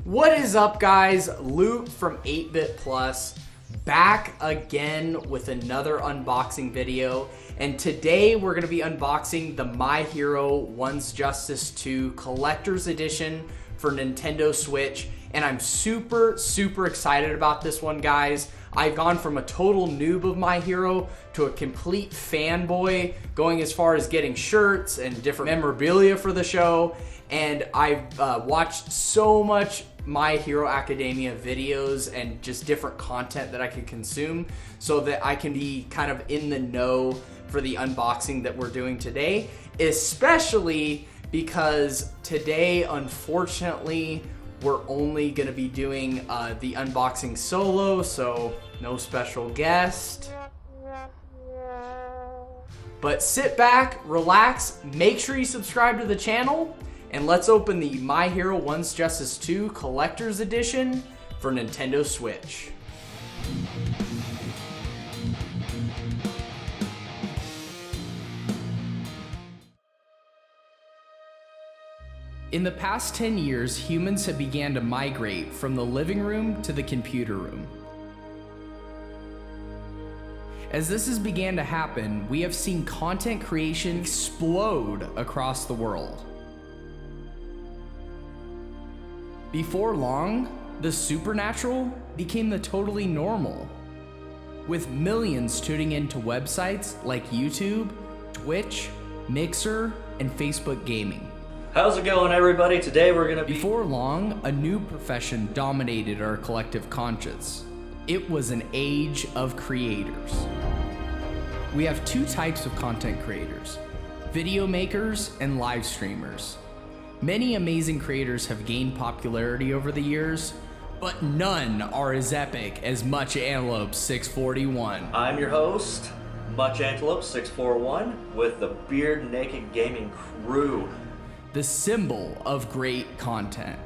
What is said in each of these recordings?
What is up, guys? Luke from 8-Bit Plus back again with another unboxing video, and today we're going to be unboxing the My Hero One's Justice 2 Collector's Edition for Nintendo Switch, and I'm super excited about this one, guys. I've gone from a total noob of My Hero to a complete fanboy, going as far as getting shirts and different memorabilia for the show, and I've watched so much My Hero Academia videos and just different content that I can consume so that I can be kind of in the know for the unboxing that we're doing today, especially because today, unfortunately, we're only going to be doing the unboxing solo, so no special guest. But sit back, relax, make sure you subscribe to the channel, and let's open the My Hero One's Justice 2 Collector's Edition for Nintendo Switch. In the past 10 years, humans have began to migrate from the living room to the computer room. As this has began to happen, we have seen content creation explode across the world. Before long, the supernatural became the totally normal, with millions tuning into websites like YouTube, Twitch, Mixer, and Facebook Gaming. How's it going, everybody? Today we're gonna be... Before long, a new profession dominated our collective conscience. It was an age of creators. We have two types of content creators: video makers and live streamers. Many amazing creators have gained popularity over the years, but none are as epic as Much Antelope 641. I'm your host, Much Antelope 641, with the Beardnekkidgameing crew. The symbol of great content.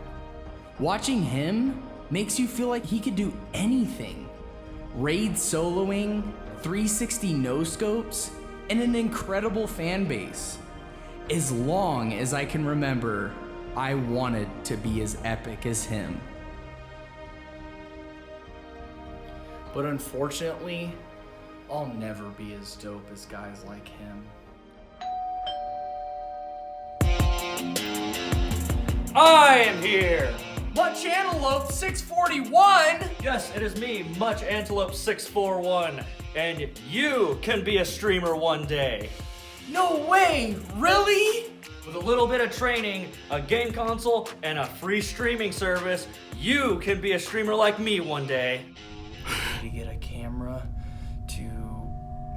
Watching him makes you feel like he could do anything. Raid soloing, 360 no-scopes, and an incredible fan base. As long as I can remember, I wanted to be as epic as him. But unfortunately, I'll never be as dope as guys like him. I am here! Much Antelope 641! Yes, it is me, Much Antelope 641, and you can be a streamer one day. No way! Really? With a little bit of training, a game console, and a free streaming service, you can be a streamer like me one day. I need to get a camera to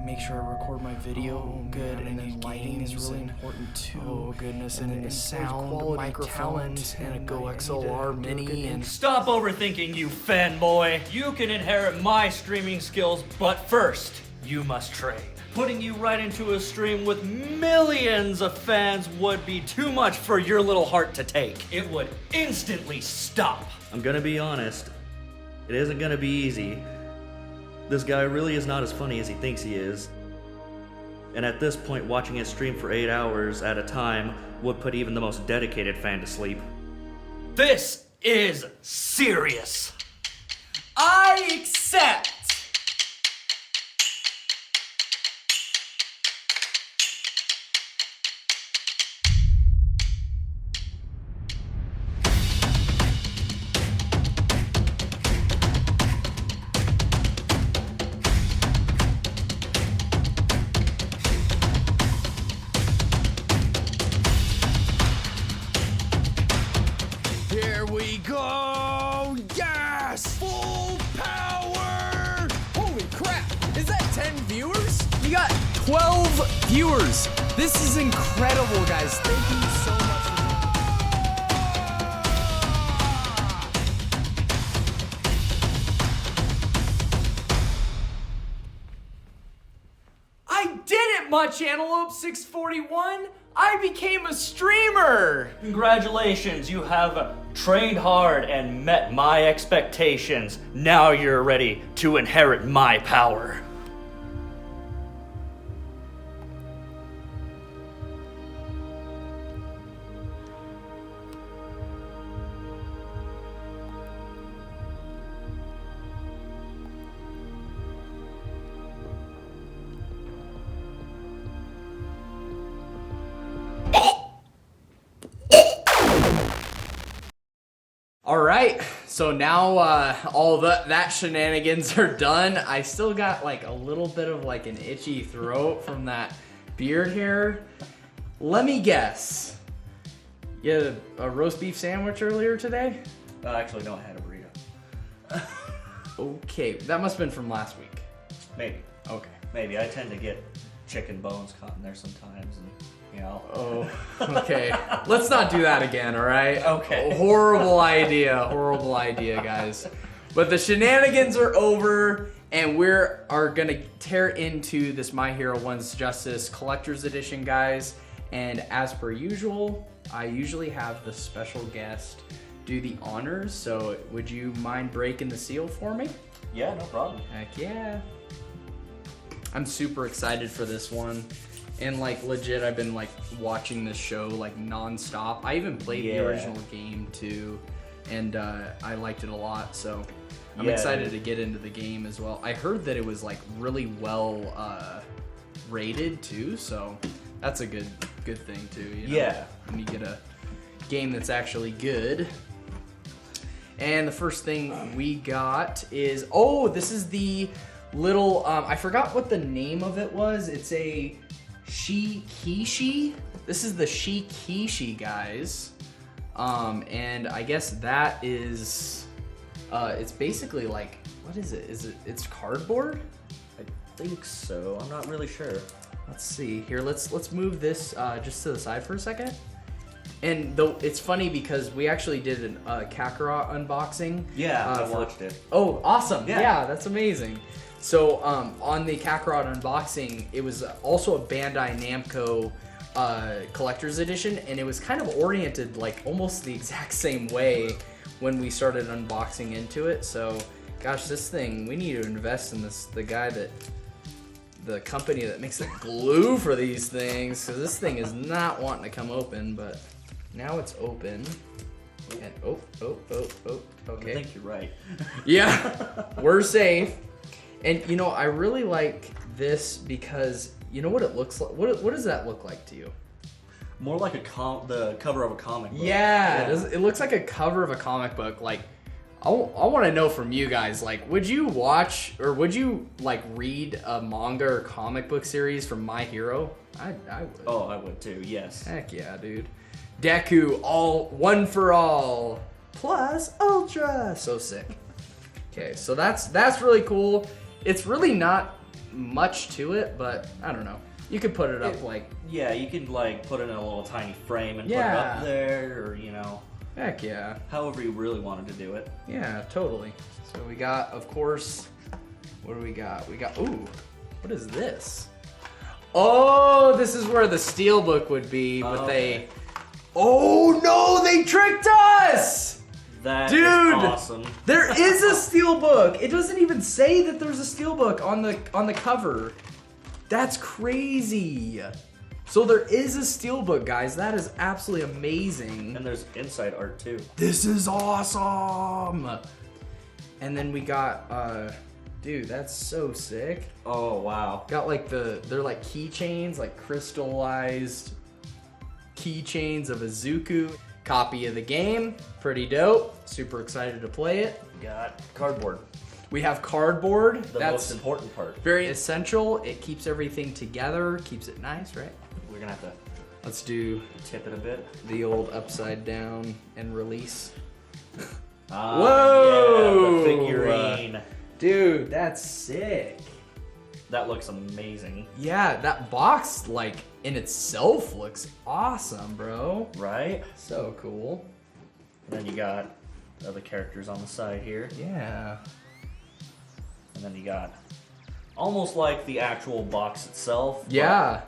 make sure I record my video good, and then lighting is really important too. Oh goodness, and then the sound, microphone, and a Go XLR Mini, and... Stop overthinking, you fanboy! You can inherit my streaming skills, but first, you must train. Putting you right into a stream with millions of fans would be too much for your little heart to take. It would instantly stop. I'm gonna be honest, it isn't gonna be easy. This guy really is not as funny as he thinks he is. And at this point, watching his stream for 8 hours at a time would put even the most dedicated fan to sleep. This is serious. I accept! Here we go! Yes! Full power! Holy crap! Is that 10 viewers? You got 12 viewers! This is incredible, guys. Thank you so much. I did it, Much Antelope 641! I became a streamer! Congratulations, you have trained hard and met my expectations. Now you're ready to inherit my power. All right, so now all that shenanigans are done. I still got like a little bit of like an itchy throat from that beard hair. Let me guess. You had a roast beef sandwich earlier today? Actually, no, I had a burrito. Okay, that must have been from last week. Maybe. Okay. Maybe. I tend to get chicken bones caught in there sometimes, and you know. Oh, okay. Let's not do that again, all right? Okay. Horrible idea, guys. But the shenanigans are over, and we are gonna tear into this My Hero One's Justice Collector's Edition, guys. And as per usual, I usually have the special guest do the honors. So would you mind breaking the seal for me? Yeah, no problem. Heck yeah. I'm super excited for this one. And like legit, I've been like watching this show like non-stop. I even played the original game too, and I liked it a lot. So I'm excited to get into the game as well. I heard that it was like really well rated too, so that's a good thing too. You know? Yeah. When you get a game that's actually good. And the first thing we got is, oh, this is the little, I forgot what the name of it was. It's a Shikishi. This is the Shikishi, guys. And I guess that is, it's basically like, what is it? It's cardboard? I think so. I'm not really sure. Let's see here. Let's move this just to the side for a second. And though it's funny because we actually did a Kakarot unboxing. Yeah, I watched it. Oh, awesome! Yeah. Yeah, that's amazing. So on the Kakarot unboxing, it was also a Bandai Namco collector's edition, and it was kind of oriented like almost the exact same way when we started unboxing into it. So, gosh, this thing, we need to invest in this. The company that makes the glue for these things, because this thing is not wanting to come open, but now it's open. And oh, okay. I think you're right. Yeah, we're safe. And you know, I really like this because you know what it looks like. What does that look like to you? More like the cover of a comic book. Yeah, it looks like a cover of a comic book. Like, I want to know from you guys, like, would you watch or would you like read a manga or comic book series from My Hero? I would. Oh, I would too. Yes. Heck yeah, dude. Deku, all one for all plus ultra. So sick. Okay, so that's really cool. It's really not much to it, but I don't know. You could put it up like... Yeah, you could like put it in a little tiny frame and put it up there, or you know... Heck yeah. However you really wanted to do it. Yeah, totally. So we got, of course... What do we got? We got... Ooh, what is this? Oh, this is where the steelbook would be, but they... Oh no, they tricked us! That Dude, is awesome. There is a steelbook. It doesn't even say that there's a steelbook on the cover. That's crazy. So there is a steelbook, guys. That is absolutely amazing. And there's inside art too. This is awesome. And then we got, dude, that's so sick. Oh wow. Got like they're like keychains, like crystallized keychains of Izuku. Copy of the game, pretty dope. Super excited to play it. We got cardboard. We have cardboard. That's most important part. Very essential. It keeps everything together, keeps it nice, right? We're gonna have to Let's do tip it a bit. the old upside down and release. Whoa! Yeah, the figurine. Dude, that's sick. That looks amazing. Yeah, that box, like, in itself looks awesome, bro. Right? So cool. And then you got other characters on the side here. Yeah. And then you got almost like the actual box itself. Yeah.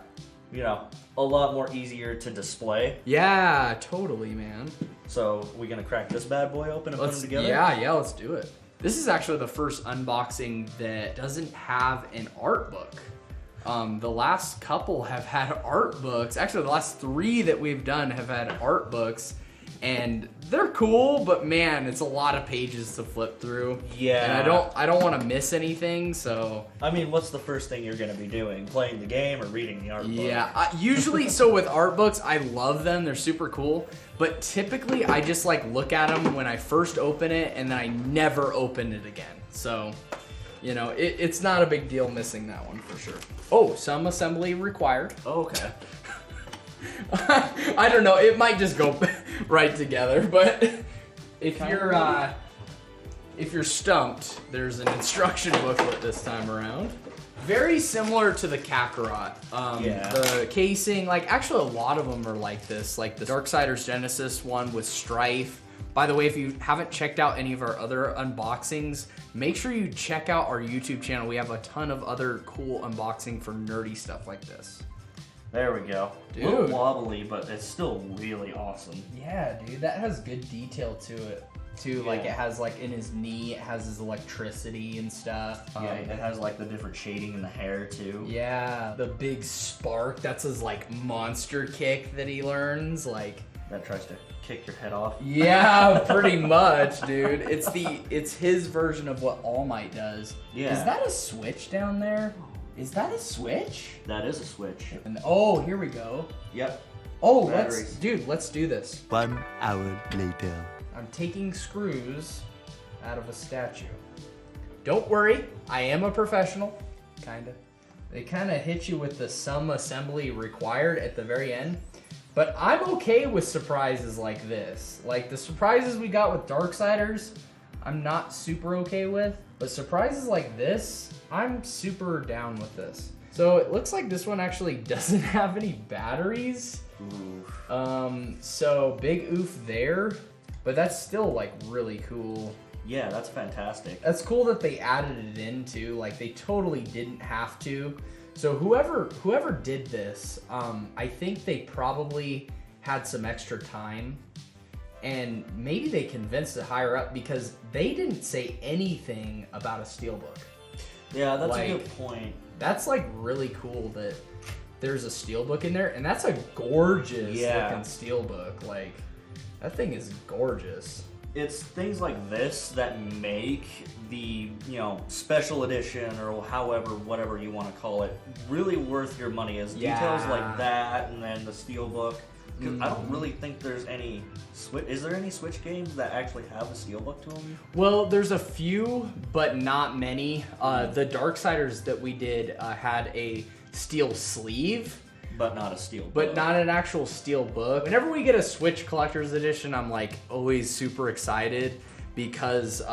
But, you know, a lot more easier to display. Yeah, totally, man. So, we gonna crack this bad boy open and put them together? Yeah, let's do it. This is actually the first unboxing that doesn't have an art book. The last couple have had art books. Actually, the last 3 that we've done have had art books. and they're cool, but man, it's a lot of pages to flip through. Yeah. And I don't want to miss anything, so. I mean, what's the first thing you're gonna be doing? Playing the game or reading the art book? Yeah, usually, so with art books, I love them. They're super cool. But typically, I just like look at them when I first open it, and then I never open it again. So, you know, it's not a big deal missing that one for sure. Oh, some assembly required. Oh, okay. I don't know. It might just go right together, but if you're stumped, there's an instruction booklet this time around. Very similar to the Kakarot. Yeah. The casing, like actually a lot of them are like this, like the Darksiders Genesis one with Strife. By the way, if you haven't checked out any of our other unboxings, make sure you check out our YouTube channel. We have a ton of other cool unboxing for nerdy stuff like this. There we go. Dude. A little wobbly, but it's still really awesome. Yeah, dude, that has good detail to it. Too, like it has like in his knee, it has his electricity and stuff. Yeah, it has like the different shading in the hair too. Yeah, the big spark, that's his like monster kick that he learns, like. That tries to kick your head off. Yeah, pretty much, dude. It's his version of what All Might does. Yeah. Is that a switch down there? Is that a switch? That is a switch. And, oh, here we go. Yep. Oh, Batteries. let's do this. 1 hour later. I'm taking screws out of a statue. Don't worry, I am a professional. Kinda. They kinda hit you with the some assembly required at the very end. But I'm okay with surprises like this. Like the surprises we got with Darksiders, I'm not super okay with. But surprises like this, I'm super down with this. So it looks like this one actually doesn't have any batteries. Oof. So big oof there. But that's still like really cool. Yeah, that's fantastic. That's cool that they added it in too. Like they totally didn't have to. So whoever did this, I think they probably had some extra time, and maybe they convinced it higher up because they didn't say anything about a steelbook. Yeah, that's Like, a good point. That's like really cool that there's a steelbook in there, and that's a gorgeous looking steelbook. Like that thing is gorgeous. It's things like this that make the, you know, special edition or however, whatever you want to call it, really worth your money. As details like that, and then the steelbook. Because I don't really think there's any Is there any Switch games that actually have a steelbook to them? Well, there's a few, but not many. The Darksiders that we did had a steel sleeve. But not a steel book. But not an actual steel book. Whenever we get a Switch Collector's Edition, I'm like always super excited because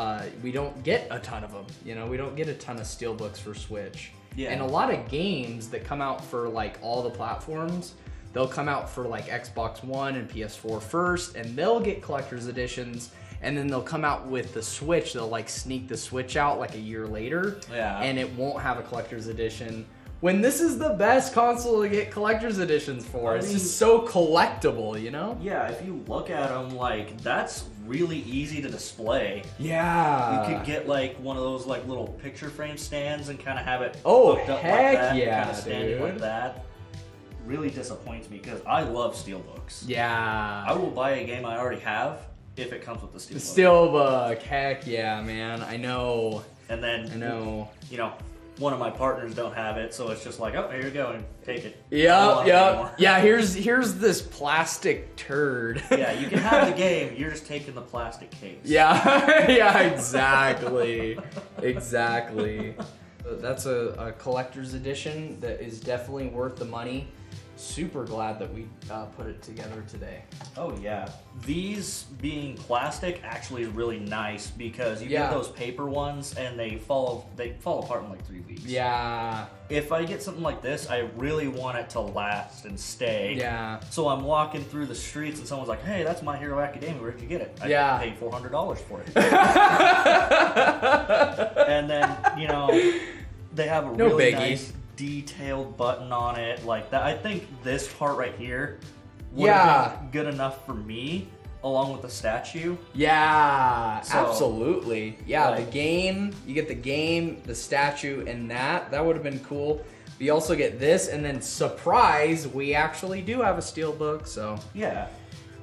we don't get a ton of them. You know, we don't get a ton of steel books for Switch. Yeah. And a lot of games that come out for like all the platforms, they'll come out for like Xbox One and PS4 first, and they'll get Collector's Editions. And then they'll come out with the Switch. They'll like sneak the Switch out like a year later. Yeah. And it won't have a Collector's Edition. When this is the best console to get collector's editions for. It's just so collectible, you know? Yeah, if you look at them, like, that's really easy to display. Yeah. You could get, like, one of those, like, little picture frame stands and kind of have it Oh, hooked up heck like that, yeah, kind of standing dude. like that. Really disappoints me because I love steelbooks. Yeah. I will buy a game I already have if it comes with the steelbook. Steelbook, heck yeah, man. I know. And then, I know. you know, one of my partners don't have it, so it's just like, oh, here you go, and take it. I don't Yep, want it yep. anymore. Yeah, here's this plastic turd. Yeah, you can have the game, you're just taking the plastic case. Yeah, yeah, exactly. Exactly. That's a collector's edition that is definitely worth the money. Super glad that we put it together today. Oh yeah. These being plastic actually is really nice because you get those paper ones and they fall apart in like 3 weeks. Yeah. If I get something like this, I really want it to last and stay. Yeah. So I'm walking through the streets and someone's like, "Hey, that's My Hero Academia. Where'd you get it?" I paid $400 for it. And then, you know, they have a really nice detailed button on it like that. I think this part right here would have been good enough for me along with the statue. Yeah, So, absolutely. Yeah, like, the game, you get the game, the statue, and that would have been cool. But you also get this, and then surprise, we actually do have a steelbook, so. Yeah.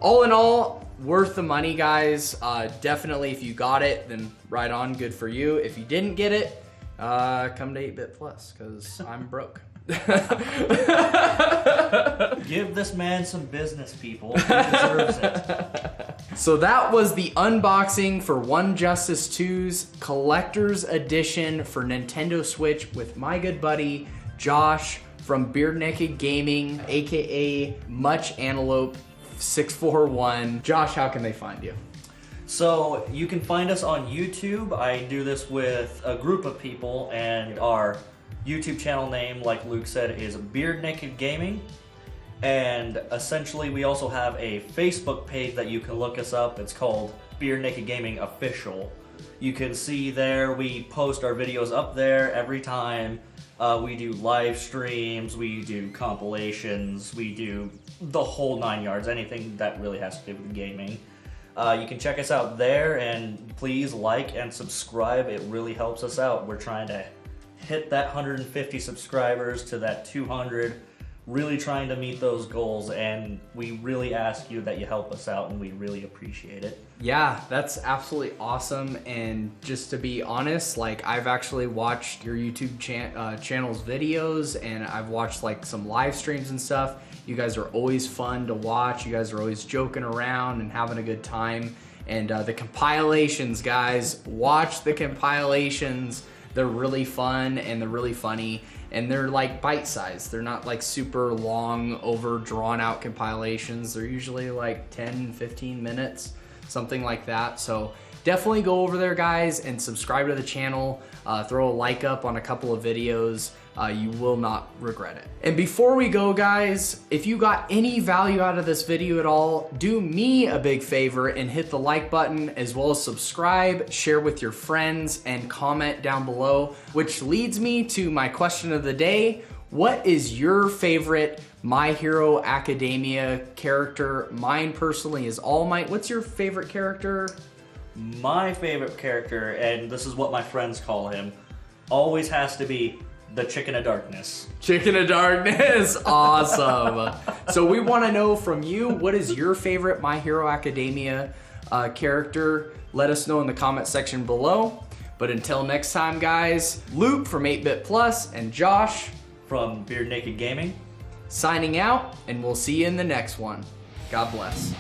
All in all, worth the money, guys. Definitely, if you got it, then right on, good for you. If you didn't get it, come to 8-Bit Plus, because I'm broke. Give this man some business, people. He deserves it. So that was the unboxing for One Justice 2's Collector's Edition for Nintendo Switch with my good buddy, Josh from Beardnekkidgameing, aka Much Antelope 641. Josh, how can they find you? So you can find us on YouTube. I do this with a group of people, and our YouTube channel name, like Luke said, is Beardnekkidgameing. And essentially we also have a Facebook page that you can look us up. It's called Beardnekkidgameing Official. You can see there we post our videos up there every time. We do live streams, we do compilations, we do the whole 9 yards, anything that really has to do with gaming. You can check us out there, and please like and subscribe. It really helps us out. We're trying to hit that 150 subscribers to that 200, really trying to meet those goals, and we really ask you that you help us out, and we really appreciate it. Yeah, that's absolutely awesome. And just to be honest, like, I've actually watched your YouTube channel's videos, and I've watched like some live streams and stuff. You guys are always fun to watch. You guys are always joking around and having a good time. And the compilations, guys, watch the compilations. They're really fun and they're really funny, and they're like bite-sized. They're not like super long, over drawn out compilations. They're usually like 10, 15 minutes, something like that. So definitely go over there, guys, and subscribe to the channel. Throw a like up on a couple of videos. You will not regret it. And before we go, guys, if you got any value out of this video at all, do me a big favor and hit the like button, as well as subscribe, share with your friends, and comment down below, which leads me to my question of the day. What is your favorite My Hero Academia character? Mine personally is All Might. What's your favorite character? My favorite character, and this is what my friends call him, always has to be the Chicken of Darkness. Chicken of Darkness, awesome. So we want to know from you, what is your favorite My Hero Academia character? Let us know in the comment section below. But until next time, guys, Luke from 8-Bit Plus and Josh From Beardnekkidgameing, signing out, and we'll see you in the next one. God bless.